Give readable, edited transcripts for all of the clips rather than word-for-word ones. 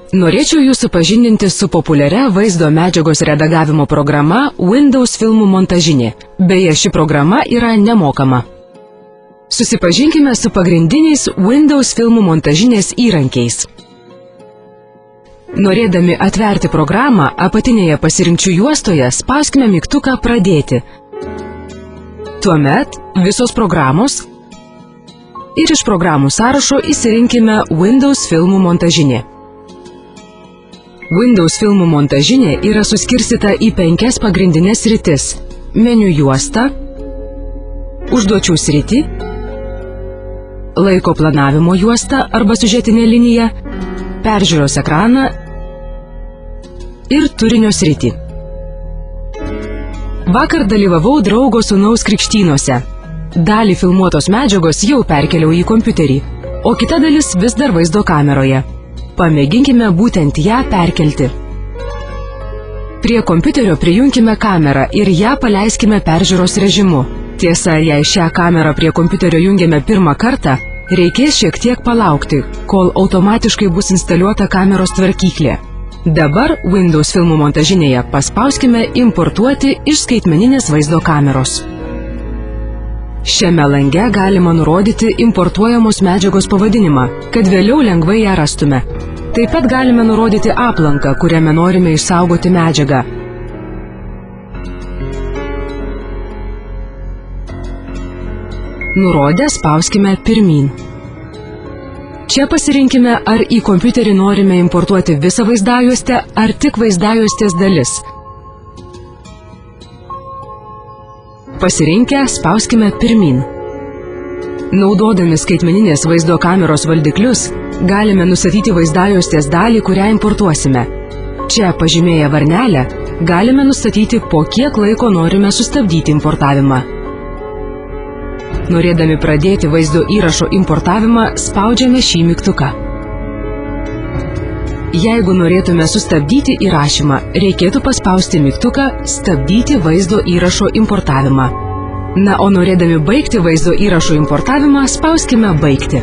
Norėčiau Jūs supažindinti su populiaria vaizdo medžiagos redagavimo programa Windows filmų montažinė. Beje, ši programa yra nemokama. Susipažinkime su pagrindiniais Windows filmų montažinės įrankiais. Norėdami atverti programą, apatinėje pasirinkčių juostoje spauskime mygtuką Pradėti. Tuomet visos programos ir iš programų sąrašo išsirinkime Windows filmų montažinė. Windows filmų montažinė yra suskirstyta į 5 pagrindinės sritis – meniu juostą, užduočių sritį, laiko planavimo juostą arba siužetinę liniją, peržiūros ekraną ir turinio sritį. Vakar dalyvavau draugo sūnaus krikštynuose. Dalį filmuotos medžiagos jau perkeliau į kompiuterį, o kita dalis vis dar vaizdo kameroje. Pamėginkime būtent ją perkelti. Prie kompiuterio prijunkime kamerą ir ją paleiskime peržiūros režimu. Tiesa, jei šią kamerą prie kompiuterio jungiame pirmą kartą, reikės šiek tiek palaukti, kol automatiškai bus instaliuota kameros tvarkyklė. Dabar Windows filmų montažinėje paspauskime Importuoti iš skaitmeninės vaizdo kameros. Šiame lange galima nurodyti importuojamos medžiagos pavadinimą, kad vėliau lengvai ją rastume. Taip pat galime nurodyti aplanką, kuriame norime išsaugoti medžiagą. Nurodę spauskime Pirmyn. Čia pasirinkime, ar į kompiuterį norime importuoti visą vaizdajuostę, ar tik vaizdajuostės dalis. Pasirinkę, spauskime Pirmyn. Naudodami skaitmeninės vaizdo kameros valdiklius, galime nustatyti vaizdajuostės dalį, kurią importuosime. Čia pažymėję varnelę, galime nustatyti, po kiek laiko norime sustabdyti importavimą. Norėdami pradėti vaizdo įrašo importavimą, spaudžiame šį mygtuką. Jeigu norėtume sustabdyti įrašymą, reikėtų paspausti mygtuką Stabdyti vaizdo įrašo importavimą. Na, o norėdami baigti vaizdo įrašo importavimą, spauskime Baigti.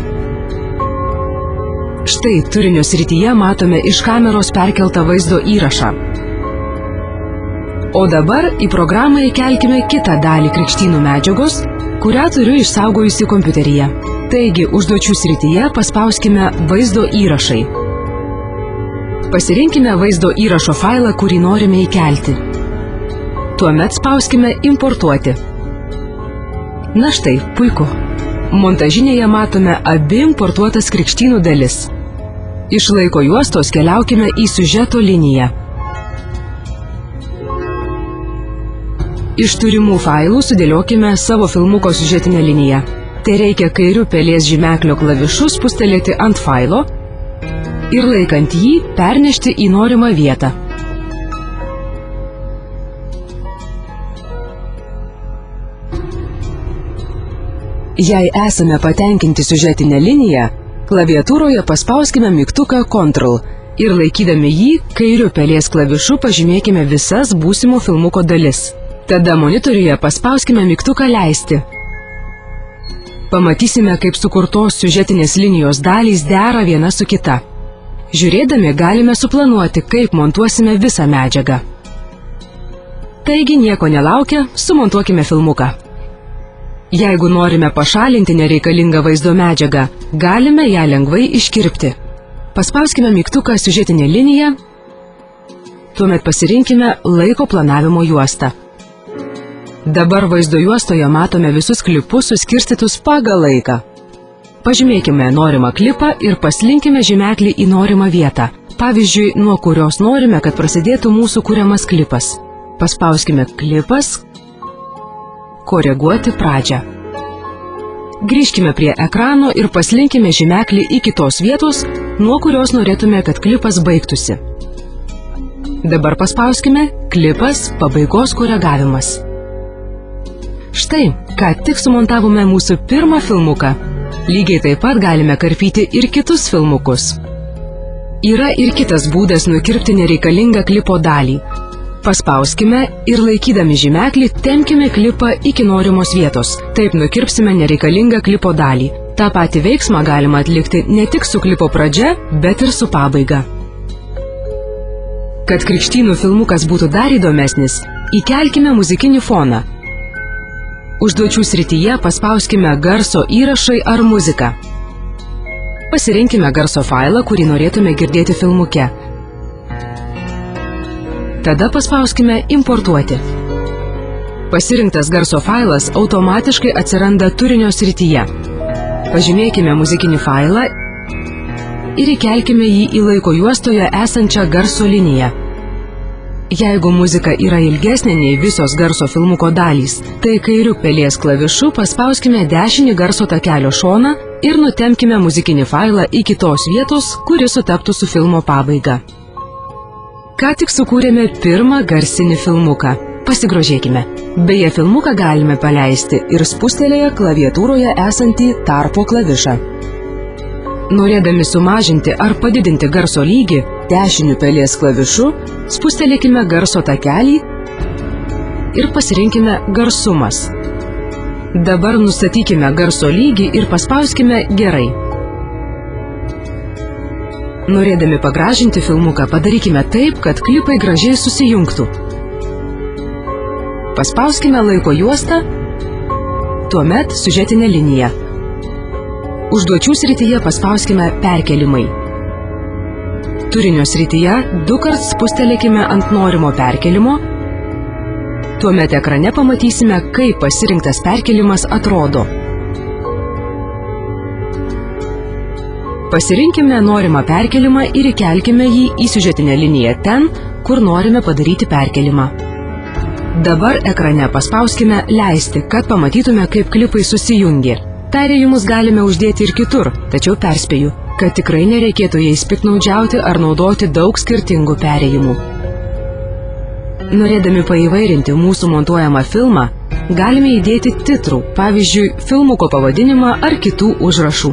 Štai turinio srityje matome iš kameros perkeltą vaizdo įrašą. O dabar į programą įkelkime kitą dalį krikštynų medžiagos, kurią turiu išsaugojusi kompiuteryje. Taigi, užduočių srityje paspauskime Vaizdo įrašai. Pasirinkime vaizdo įrašo failą, kurį norime įkelti. Tuomet spauskime Importuoti. Na štai, puiku. Montažinėje matome abi importuotas krikštynų dalis. Iš laiko juostos keliaukime į siužeto liniją. Iš turimų failų sudėliokime savo filmuko siužetinę liniją. Tai reikia kairiu pelės žymeklio klavišu spustelėti ant failo ir laikant jį pernešti į norimą vietą. Jei esame patenkinti siužetinę liniją, klaviatūroje paspauskime mygtuką Ctrl ir laikydami jį kairiu pelės klavišu pažymėkime visas būsimo filmuko dalis. Tada monitoriuje paspauskime mygtuką Leisti. Pamatysime, kaip sukurtos siužetinės linijos dalys dera viena su kita. Žiūrėdami galime suplanuoti, kaip montuosime visą medžiagą. Taigi, nieko nelaukę, sumontuokime filmuką. Jeigu norime pašalinti nereikalingą vaizdo medžiagą, galime ją lengvai iškirpti. Paspauskime mygtuką Siužetinė linija, tuomet pasirinkime Laiko planavimo juostą. Dabar vaizdo juostoje matome visus klipus suskirstytus pagal laiką. Pažymėkime norimą klipą ir paslinkime žymeklį į norimą vietą. Pavyzdžiui, nuo kurios norime, kad prasidėtų mūsų kuriamas klipas. Paspauskime Klipas, Koreguoti pradžią. Grįžkime prie ekrano ir paslinkime žymeklį į kitos vietos, nuo kurios norėtume, kad klipas baigtųsi. Dabar paspauskime Klipas, pabaigos koregavimas. Štai, ką tik sumontavome mūsų pirmą filmuką. Lygiai taip pat galime karpyti ir kitus filmukus. Yra ir kitas būdas nukirpti nereikalingą klipo dalį. Paspauskime ir laikydami žymeklį tempkime klipą iki norimos vietos. Taip nukirpsime nereikalingą klipo dalį. Ta patį veiksmą galima atlikti ne tik su klipo pradžia, bet ir su pabaiga. Kad krikštynų filmukas būtų dar įdomesnis, įkelkime muzikinį foną. Užduočių srityje paspauskime garso įrašai ar muziką. Pasirinkime garso failą, kurį norėtume girdėti filmuke. Tada paspauskime importuoti. Pasirinktas garso failas automatiškai atsiranda turinio srityje. Pažymėkime muzikinį failą ir įkelkime jį į laiko juostoje esančią garso liniją. Jeigu muzika yra ilgesnė nei visos garso filmuko dalys, tai kairiu pelės klavišu paspauskime dešinį garso takelio šoną ir nutempkime muzikinį failą iki tos vietos, kuri sutaptų su filmo pabaiga. Ką tik sukūrėme pirmą garsinį filmuką. Pasigrožėkime. Beje, filmuką galime paleisti ir spustelėję klaviatūroje esantį tarpo klavišą. Norėdami sumažinti ar padidinti garso lygį, dešiniu pelės klavišu spustelėkime garso takelį ir pasirinkime garsumas. Dabar nustatykime garso lygį ir paspauskime gerai. Norėdami pagražinti filmuką, padarykime taip, kad klipai gražiai susijungtų. Paspauskime laiko juostą, tuomet siužetinę liniją. Užduočių srityje paspauskime perkelimai. Turinio srityje 2 kart spustelėkime ant norimo perkelimo, tuomet ekrane pamatysime, kaip pasirinktas perkelimas atrodo. Pasirinkime norimą perkelimą ir įkelkime jį į siužetinę liniją ten, kur norime padaryti perkelimą. Dabar ekrane paspauskime leisti, kad pamatytume, kaip klipai susijungia. Perėjimus galime uždėti ir kitur, tačiau perspėju, kad tikrai nereikėtų jais piktnaudžiauti ar naudoti daug skirtingų perėjimų. Norėdami paįvairinti mūsų montuojamą filmą, galime įdėti titrų, pavyzdžiui, filmuko pavadinimą ar kitų užrašų.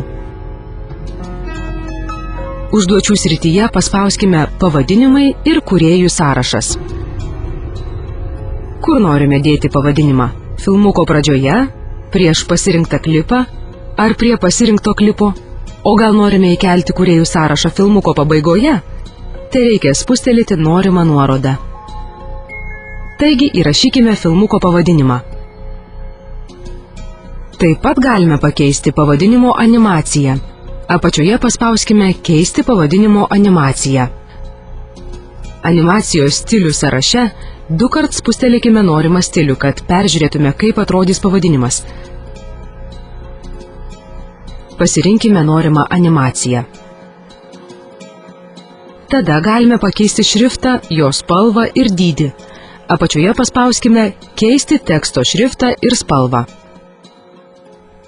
Užduočių srityje paspauskime pavadinimai ir kūrėjų sąrašas. Kur norime dėti pavadinimą? Filmuko pradžioje, prieš pasirinktą klipą ar prie pasirinkto klipo? O gal norime įkelti kūrėjų sąrašą filmuko pabaigoje? Tai reikia spustelėti norimą nuorodą. Taigi įrašykime filmuko pavadinimą. Taip pat galime pakeisti pavadinimo animaciją. Apačioje paspauskime keisti pavadinimo animaciją. Animacijos stilių sąraše 2 kart spustelėkime norimą stilių, kad peržiūrėtume, kaip atrodys pavadinimas. Pasirinkime norimą animaciją. Tada galime pakeisti šriftą, jo spalvą ir dydį. Apačioje paspauskime keisti teksto šriftą ir spalvą.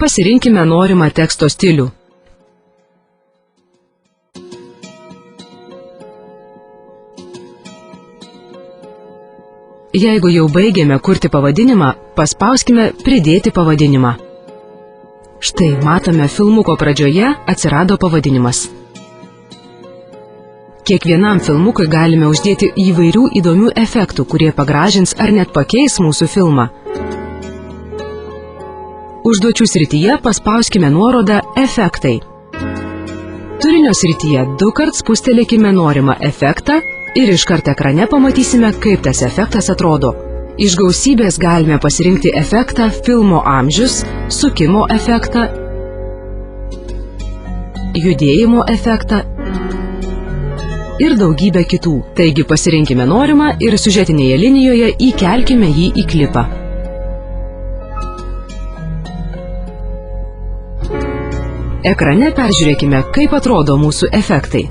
Pasirinkime norimą teksto stilių. Jeigu jau baigėme kurti pavadinimą, paspauskime pridėti pavadinimą. Štai matome, filmuko pradžioje atsirado pavadinimas. Kiekvienam filmukui galime uždėti įvairių įdomių efektų, kurie pagražins ar net pakeis mūsų filmą. Užduočių srityje paspauskime nuorodą efektai. Turinio srityje 2 kart spustelėkime norimą efektą ir iškart ekrane pamatysime, kaip tas efektas atrodo. Iš gausybės galime pasirinkti efektą filmo amžius, sukimo efektą, judėjimo efektą ir daugybę kitų. Taigi pasirinkime norimą ir siužetinėje linijoje įkelkime jį į klipą. Ekrane peržiūrėkime, kaip atrodo mūsų efektai.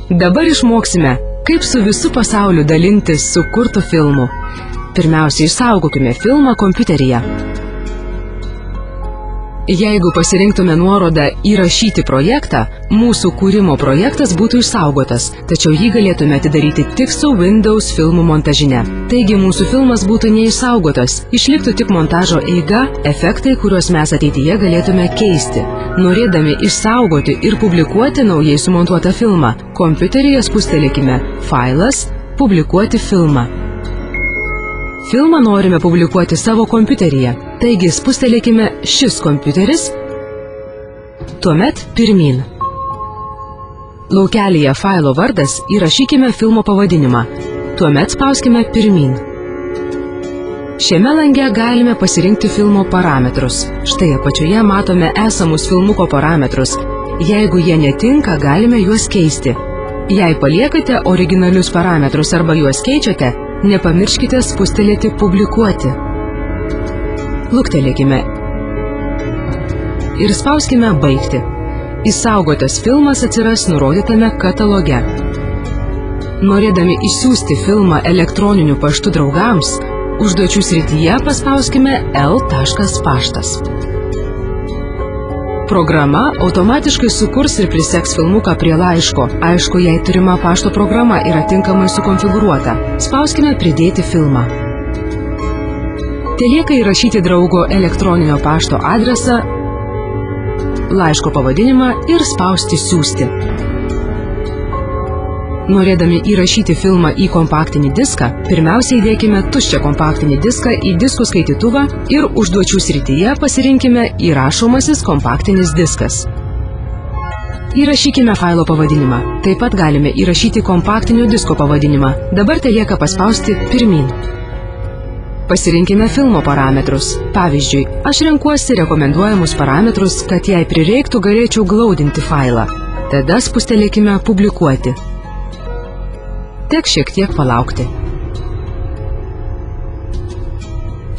Dabar išmoksime, kaip su visu pasauliu dalintis sukurtu filmu. Pirmiausia, išsaugokime filmą kompiuteryje. Jeigu pasirinktume nuorodą įrašyti projektą, mūsų kūrimo projektas būtų išsaugotas, tačiau jį galėtume atidaryti tik su Windows filmų montažine. Taigi mūsų filmas būtų neišsaugotas, išliktų tik montažo eiga, efektai, kuriuos mes ateityje galėtume keisti. Norėdami išsaugoti ir publikuoti naujai sumontuotą filmą, kompiuteryje spustelėkime Failas, publikuoti filmą. Filmą norime publikuoti savo kompiuteryje, taigi spustelėkime Šis kompiuteris Tuomet pirmyn. Laukelyje failo vardas įrašykime filmo pavadinimą. Tuomet spauskime pirmyn. Šiame lange galime pasirinkti filmo parametrus. Štai apačioje matome esamus filmuko parametrus. Jeigu jie netinka, galime juos keisti. Jei paliekate originalius parametrus arba juos keičiate, nepamirškite spustelėti publikuoti. Luktelėkime ir spauskime baigti. Išsaugotas filmas atsiras nurodytame kataloge. Norėdami išsiųsti filmą elektroniniu paštu draugams, užduočių srityje paspauskime L.paštas. Programa automatiškai sukurs ir priseks filmuką prie laiško. Aišku, jei turima pašto programa yra tinkamai sukonfigūruota. Spauskime pridėti filmą. Telieka įrašyti draugo elektroninio pašto adresą, laiško pavadinimą ir spausti siųsti. Norėdami įrašyti filmą į kompaktinį diską, pirmiausia įdėkime tuščią kompaktinį diską į diskų skaitytuvą ir užduočių srityje pasirinkime įrašomasis kompaktinis diskas. Įrašykime failo pavadinimą. Taip pat galime įrašyti kompaktinio disko pavadinimą. Dabar telieka paspausti pirmyn. Pasirinkime filmo parametrus. Pavyzdžiui, aš renkuosi rekomenduojamus parametrus, kad jei prireiktų, galėčiau glaudinti failą. Tada spustelėkime publikuoti. Tek šiek tiek palaukti.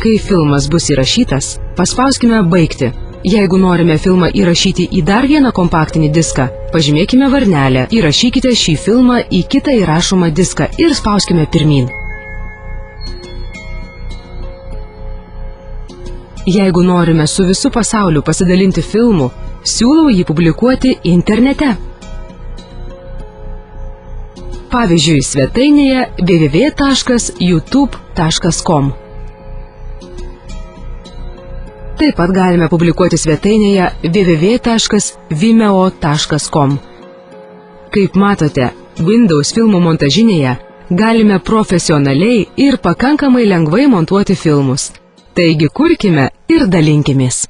Kai filmas bus įrašytas, paspauskime baigti. Jeigu norime filmą įrašyti į dar vieną kompaktinį diską, pažymėkime varnelę, įrašykite šį filmą į kitą įrašomą diską ir spauskime pirmyn. Jeigu norime su visu pasauliu pasidalinti filmu, siūlau jį publikuoti internete. Pavyzdžiui, svetainėje www.youtube.com. Taip pat galime publikuoti svetainėje www.vimeo.com. Kaip matote, Windows filmų montažinėje galime profesionaliai ir pakankamai lengvai montuoti filmus. Taigi kurkime ir dalinkimės.